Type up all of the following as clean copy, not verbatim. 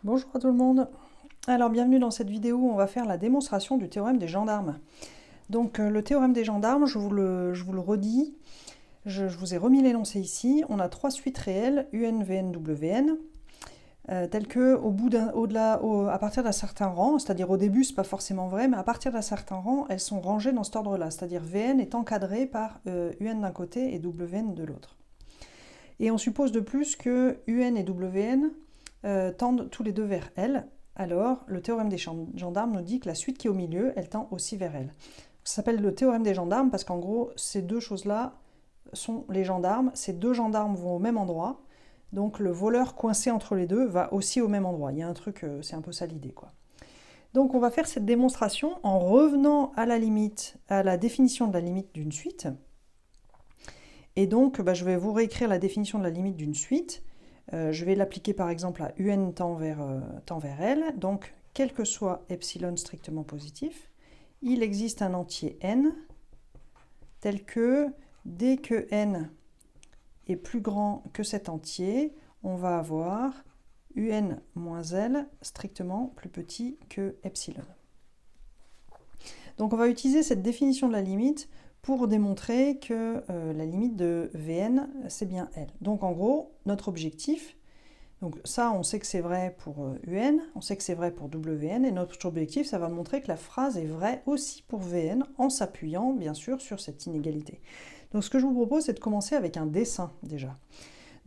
Bonjour à tout le monde. Alors bienvenue dans cette vidéo où on va faire la démonstration du théorème des gendarmes. Donc le théorème des gendarmes, je vous le redis, je vous ai remis l'énoncé ici. On a trois suites réelles, UN, VN, WN, telles que à partir d'un certain rang, c'est-à-dire au début c'est pas forcément vrai, mais à partir d'un certain rang, elles sont rangées dans cet ordre-là, c'est-à-dire VN est encadré par UN d'un côté et WN de l'autre. Et on suppose de plus que UN et WN tendent tous les deux vers L, alors le théorème des gendarmes nous dit que la suite qui est au milieu, elle tend aussi vers L. Ça s'appelle le théorème des gendarmes parce qu'en gros, ces deux choses-là sont les gendarmes. Ces deux gendarmes vont au même endroit, donc le voleur coincé entre les deux va aussi au même endroit. Il y a un truc, c'est un peu ça l'idée, quoi. Donc on va faire cette démonstration en revenant à la limite, à la définition de la limite d'une suite. Et donc, je vais vous réécrire la définition de la limite d'une suite. Je vais l'appliquer par exemple à UN tend vers L. Donc, quel que soit epsilon strictement positif, il existe un entier n tel que dès que n est plus grand que cet entier, on va avoir UN moins L strictement plus petit que epsilon. Donc on va utiliser cette définition de la limite pour démontrer que la limite de Vn, c'est bien L. Donc en gros, notre objectif, donc ça on sait que c'est vrai pour Un, on sait que c'est vrai pour Wn, et notre objectif, ça va montrer que la phrase est vraie aussi pour Vn, en s'appuyant bien sûr sur cette inégalité. Donc ce que je vous propose, c'est de commencer avec un dessin déjà.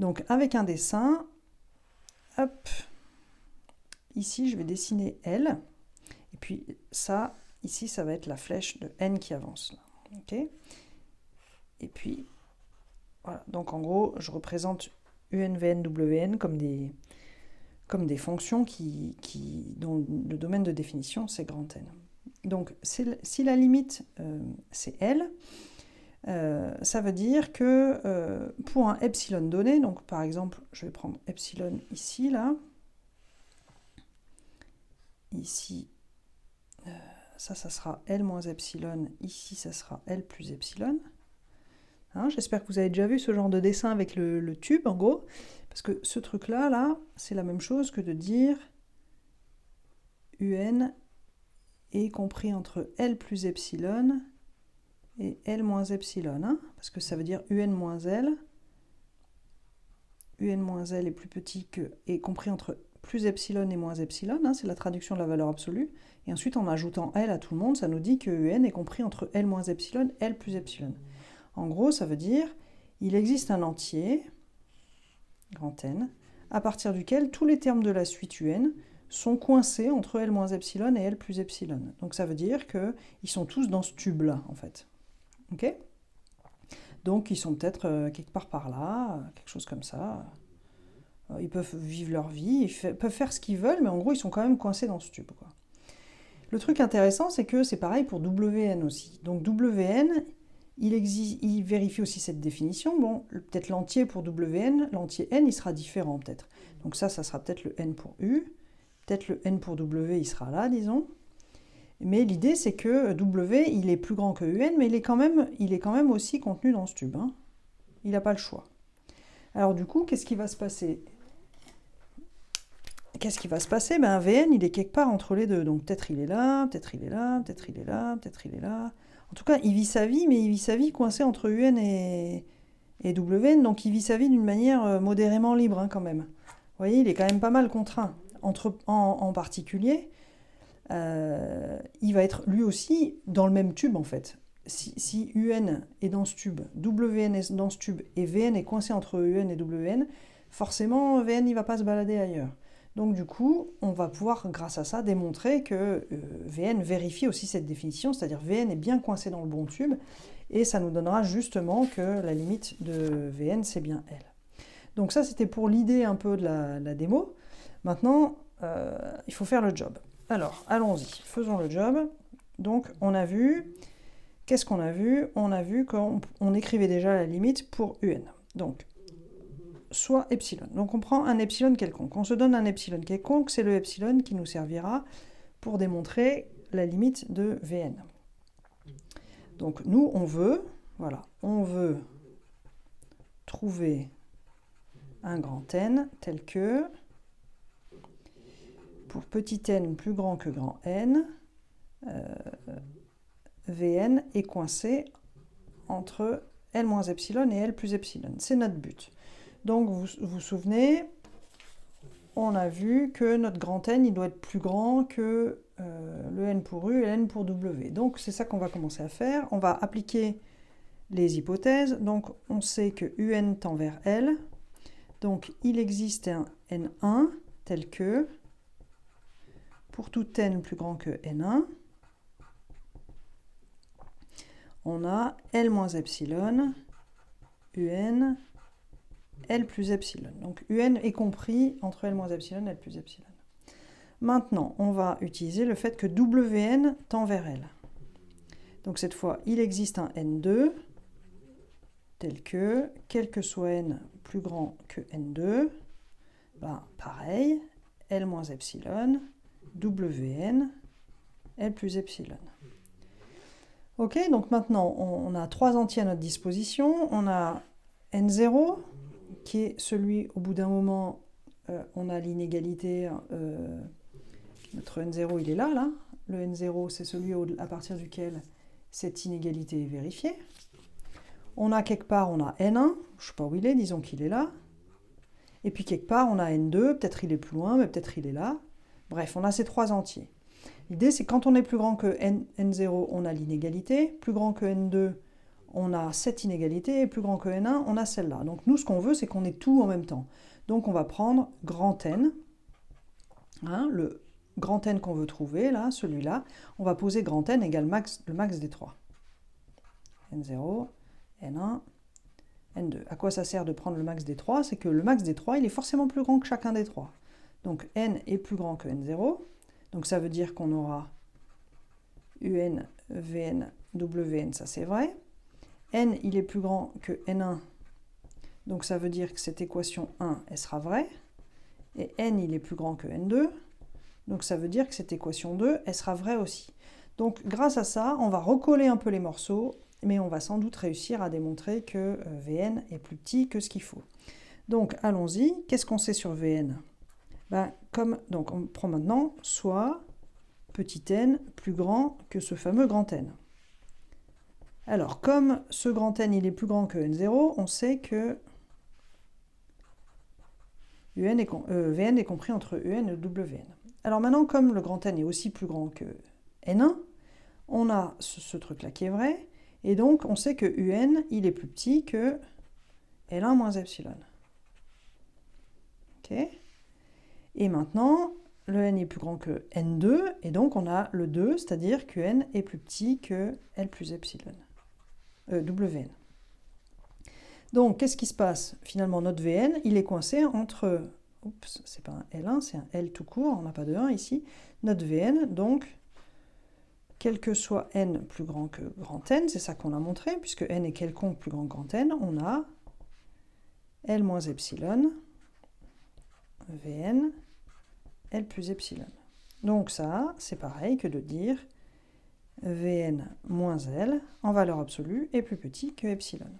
Donc avec un dessin, hop, ici je vais dessiner L, et puis ça, ici ça va être la flèche de N qui avance. Là. Okay. Et puis, voilà. Donc en gros, je représente UN, VN, WN comme des fonctions dont le domaine de définition, c'est grand N. Donc si la limite, c'est L, ça veut dire que pour un epsilon donné, donc par exemple, je vais prendre epsilon ici, là, ici, ça sera L moins epsilon, ici, ça sera L plus epsilon. Hein, j'espère que vous avez déjà vu ce genre de dessin avec le tube, en gros, parce que ce truc-là, là, c'est la même chose que de dire UN est compris entre L plus epsilon et L moins epsilon, hein, parce que ça veut dire UN moins L est plus petit que, est compris entre plus epsilon et moins epsilon, hein, c'est la traduction de la valeur absolue, et ensuite en ajoutant L à tout le monde, ça nous dit que UN est compris entre L moins epsilon et L plus epsilon. En gros, ça veut dire il existe un entier, grand N, à partir duquel tous les termes de la suite UN sont coincés entre L moins epsilon et L plus epsilon. Donc ça veut dire qu'ils sont tous dans ce tube-là, en fait. Ok ? Donc ils sont peut-être quelque part par là, quelque chose comme ça. Ils peuvent vivre leur vie, ils peuvent faire ce qu'ils veulent, mais en gros, ils sont quand même coincés dans ce tube, quoi. Le truc intéressant, c'est que c'est pareil pour WN aussi. Donc WN, il vérifie aussi cette définition. Bon, peut-être l'entier pour WN, l'entier N, il sera différent peut-être. Donc ça sera peut-être le N pour U. Peut-être le N pour W, il sera là, disons. Mais l'idée, c'est que W, il est plus grand que UN, mais il est quand même aussi contenu dans ce tube. Hein. Il n'a pas le choix. Alors du coup, qu'est-ce qui va se passer ? VN, il est quelque part entre les deux. Donc peut-être il est là, peut-être il est là, peut-être il est là, peut-être il est là. En tout cas, il vit sa vie, mais il vit sa vie coincée entre UN et WN, donc il vit sa vie d'une manière modérément libre, hein, quand même. Vous voyez, il est quand même pas mal contraint. En particulier, il va être lui aussi dans le même tube, en fait. Si UN est dans ce tube, WN est dans ce tube, et VN est coincé entre UN et WN, forcément, VN ne va pas se balader ailleurs. Donc du coup, on va pouvoir, grâce à ça, démontrer que Vn vérifie aussi cette définition, c'est-à-dire Vn est bien coincé dans le bon tube, et ça nous donnera justement que la limite de Vn, c'est bien L. Donc ça, c'était pour l'idée un peu de la démo. Maintenant, il faut faire le job. Alors, allons-y, faisons le job. Donc, on a vu... Qu'est-ce qu'on a vu ? On a vu qu'on écrivait déjà la limite pour Un. Donc, soit epsilon. Donc on prend un epsilon quelconque. On se donne un epsilon quelconque, c'est le epsilon qui nous servira pour démontrer la limite de Vn. Donc nous, on veut trouver un grand N tel que pour petit n plus grand que grand n, Vn est coincé entre L moins epsilon et L plus epsilon. C'est notre but. Donc, vous vous souvenez, on a vu que notre grand N, il doit être plus grand que le N pour U et N pour W. Donc, c'est ça qu'on va commencer à faire. On va appliquer les hypothèses. Donc, on sait que UN tend vers L. Donc, il existe un N1 tel que, pour tout N plus grand que N1, on a L moins epsilon, UN, L plus epsilon. Donc UN est compris entre L moins epsilon et L plus epsilon. Maintenant, on va utiliser le fait que Wn tend vers L. Donc cette fois, il existe un N2 tel que, quel que soit N plus grand que N2, ben, pareil, L moins epsilon, Wn, L plus epsilon. Ok, donc maintenant, on a trois entiers à notre disposition. On a N0, qui est celui, au bout d'un moment, on a l'inégalité, notre N0, il est là. Le N0, c'est celui à partir duquel cette inégalité est vérifiée. On a quelque part, on a N1, je ne sais pas où il est, disons qu'il est là. Et puis quelque part, on a N2, peut-être il est plus loin, mais peut-être il est là. Bref, on a ces trois entiers. L'idée, c'est que quand on est plus grand que N0, on a l'inégalité. Plus grand que N2, on a cette inégalité. Et plus grand que N1, on a celle-là. Donc nous, ce qu'on veut, c'est qu'on ait tout en même temps. Donc on va prendre grand N, le grand N qu'on veut trouver, là, celui-là. On va poser grand N égale le max des trois. N0, N1, N2. À quoi ça sert de prendre le max des trois? C'est que le max des trois, il est forcément plus grand que chacun des trois. Donc N est plus grand que N0. Donc ça veut dire qu'on aura UN, Vn, Wn, ça c'est vrai. N, il est plus grand que N1. Donc ça veut dire que cette équation 1, elle sera vraie. Et N, il est plus grand que N2. Donc ça veut dire que cette équation 2, elle sera vraie aussi. Donc grâce à ça, on va recoller un peu les morceaux, mais on va sans doute réussir à démontrer que Vn est plus petit que ce qu'il faut. Donc allons-y. Qu'est-ce qu'on sait sur Vn? Donc on prend maintenant soit petit n plus grand que ce fameux grand N. Alors, comme ce grand N il est plus grand que N0, on sait que Vn est compris entre UN et Wn. Alors maintenant, comme le grand N est aussi plus grand que N1, on a ce truc-là qui est vrai, et donc on sait que UN il est plus petit que L1 moins epsilon. Ok. Et maintenant, le n est plus grand que n2, et donc on a le 2, c'est-à-dire que n est plus petit que L plus epsilon, Wn. Donc, qu'est-ce qui se passe? Finalement, notre Vn, il est coincé entre... Oups, c'est pas un L1, c'est un L tout court, on n'a pas de 1 ici. Notre Vn, donc, quel que soit n plus grand que grand N, c'est ça qu'on a montré, puisque n est quelconque plus grand que grand N, on a L moins epsilon, Vn, L plus epsilon. Donc ça, c'est pareil que de dire Vn moins L en valeur absolue est plus petit que epsilon.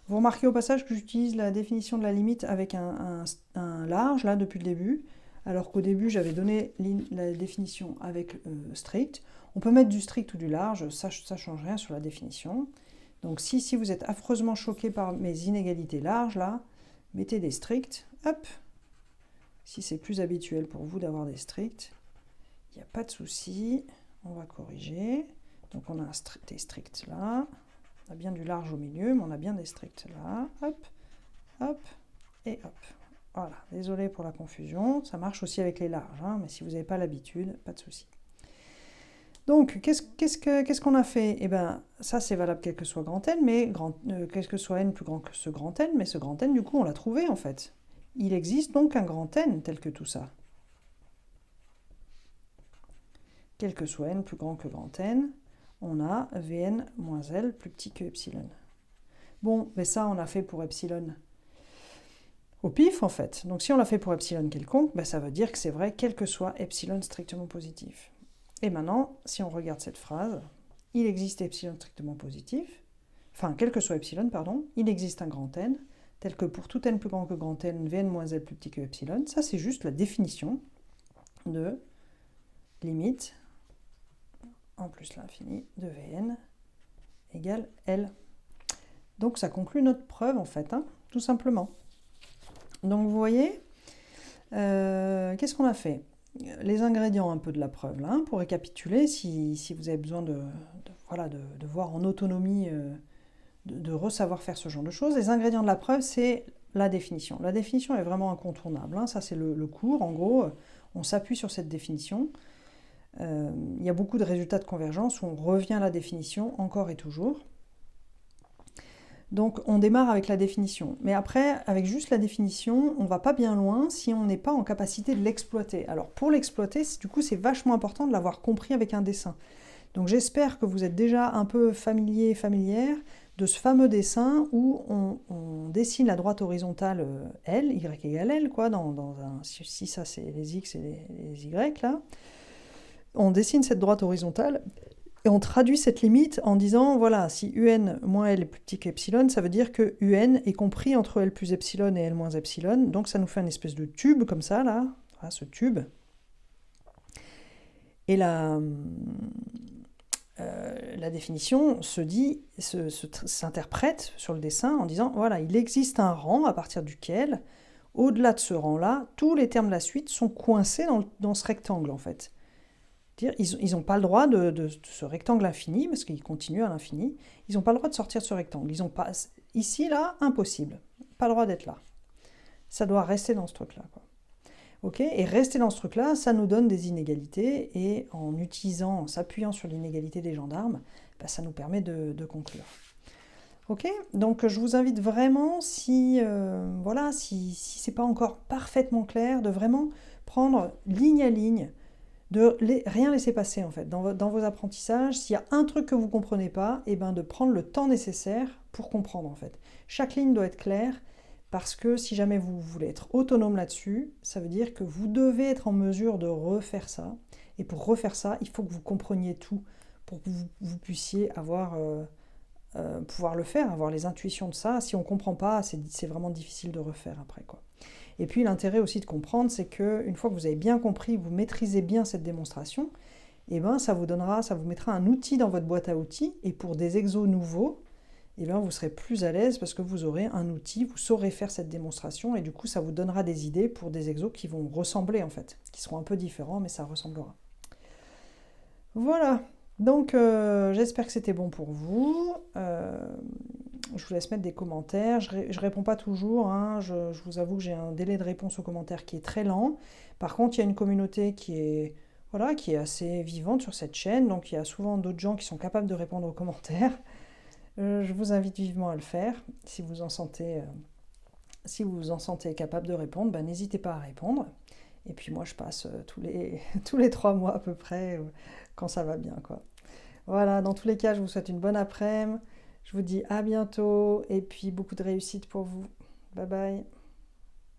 Vous remarquez au passage que j'utilise la définition de la limite avec un large, là, depuis le début, alors qu'au début, j'avais donné la définition avec strict. On peut mettre du strict ou du large, ça ne change rien sur la définition. Donc si vous êtes affreusement choqué par mes inégalités larges, là, mettez des stricts, hop. Si c'est plus habituel pour vous d'avoir des stricts, il n'y a pas de souci, on va corriger. Donc on a des stricts là, on a bien du large au milieu, mais on a bien des stricts là, hop, hop, et hop. Voilà, désolé pour la confusion, ça marche aussi avec les larges, hein, mais si vous n'avez pas l'habitude, pas de souci. Donc, qu'est-ce qu'on a fait? Eh bien, ça c'est valable quel que soit grand N, mais quel que soit N plus grand que ce grand N, mais ce grand N, du coup, on l'a trouvé en fait. Il existe donc un grand N tel que tout ça. Quel que soit n plus grand que grand N, on a Vn moins L plus petit que epsilon. Bon, mais ça, on a fait pour epsilon au pif, en fait. Donc si on l'a fait pour epsilon quelconque, ça veut dire que c'est vrai, quel que soit epsilon strictement positif. Et maintenant, si on regarde cette phrase, il existe epsilon strictement positif, enfin, quel que soit epsilon, pardon, il existe un grand N, tel que pour tout n plus grand que grand N, Vn moins L plus petit que epsilon. Ça, c'est juste la définition. de limite en plus l'infini de Vn égale L. Donc ça conclut notre preuve en fait, hein, tout simplement. Donc vous voyez, qu'est-ce qu'on a fait? Les ingrédients un peu de la preuve, là, hein, pour récapituler, si vous avez besoin voilà, de voir en autonomie, de re-savoir faire ce genre de choses. Les ingrédients de la preuve, c'est la définition. La définition est vraiment incontournable, hein, ça c'est le cours, en gros, on s'appuie sur cette définition. Il y a beaucoup de résultats de convergence où on revient à la définition encore et toujours. Donc on démarre avec la définition. Mais après, avec juste la définition, on ne va pas bien loin si on n'est pas en capacité de l'exploiter. Alors pour l'exploiter, du coup, c'est vachement important de l'avoir compris avec un dessin. Donc j'espère que vous êtes déjà un peu familière de ce fameux dessin où on dessine la droite horizontale L, Y égale L, quoi, si ça c'est les X et les Y, là. On dessine cette droite horizontale et on traduit cette limite en disant, voilà, si un moins L est plus petit qu'epsilon, ça veut dire que un est compris entre L plus epsilon et L moins epsilon, donc ça nous fait une espèce de tube comme ça, là, voilà, ce tube. Et la définition s'interprète sur le dessin en disant, voilà, il existe un rang à partir duquel, au-delà de ce rang-là, tous les termes de la suite sont coincés dans ce rectangle, en fait. Ils n'ont pas le droit de ce rectangle infini, parce qu'il continue à l'infini, ils n'ont pas le droit de sortir de ce rectangle. Ils ont pas, ici, là, impossible. Pas le droit d'être là. Ça doit rester dans ce truc-là, quoi. Ok, et rester dans ce truc-là, ça nous donne des inégalités, et en s'appuyant sur l'inégalité des gendarmes, bah, ça nous permet de conclure. Ok, donc je vous invite vraiment, voilà, si c'est pas encore parfaitement clair, de vraiment prendre ligne à ligne, de rien laisser passer en fait dans vos apprentissages. S'il y a un truc que vous ne comprenez pas, et ben de prendre le temps nécessaire pour comprendre en fait. Chaque ligne doit être claire, parce que si jamais vous voulez être autonome là-dessus, ça veut dire que vous devez être en mesure de refaire ça. Et pour refaire ça, il faut que vous compreniez tout pour que vous puissiez pouvoir le faire, avoir les intuitions de ça. Si on ne comprend pas, c'est vraiment difficile de refaire après, quoi. Et puis l'intérêt aussi de comprendre, c'est qu'une fois que vous avez bien compris, vous maîtrisez bien cette démonstration, et ben ça vous mettra un outil dans votre boîte à outils, et pour des exos nouveaux, et ben vous serez plus à l'aise parce que vous aurez un outil, vous saurez faire cette démonstration, et du coup ça vous donnera des idées pour des exos qui vont ressembler en fait, qui seront un peu différents, mais ça ressemblera. Voilà, donc j'espère que c'était bon pour vous. Je vous laisse mettre des commentaires. Je réponds pas toujours, hein. Je vous avoue que j'ai un délai de réponse aux commentaires qui est très lent. Par contre, il y a une communauté qui est assez vivante sur cette chaîne, donc il y a souvent d'autres gens qui sont capables de répondre aux commentaires. Je vous invite vivement à le faire. Si vous vous en sentez capable de répondre, ben, n'hésitez pas à répondre. Et puis moi, je passe tous les 3 mois à peu près, quand ça va bien, quoi. Voilà, dans tous les cas, je vous souhaite une bonne après-midi. Je vous dis à bientôt et puis beaucoup de réussite pour vous. Bye bye.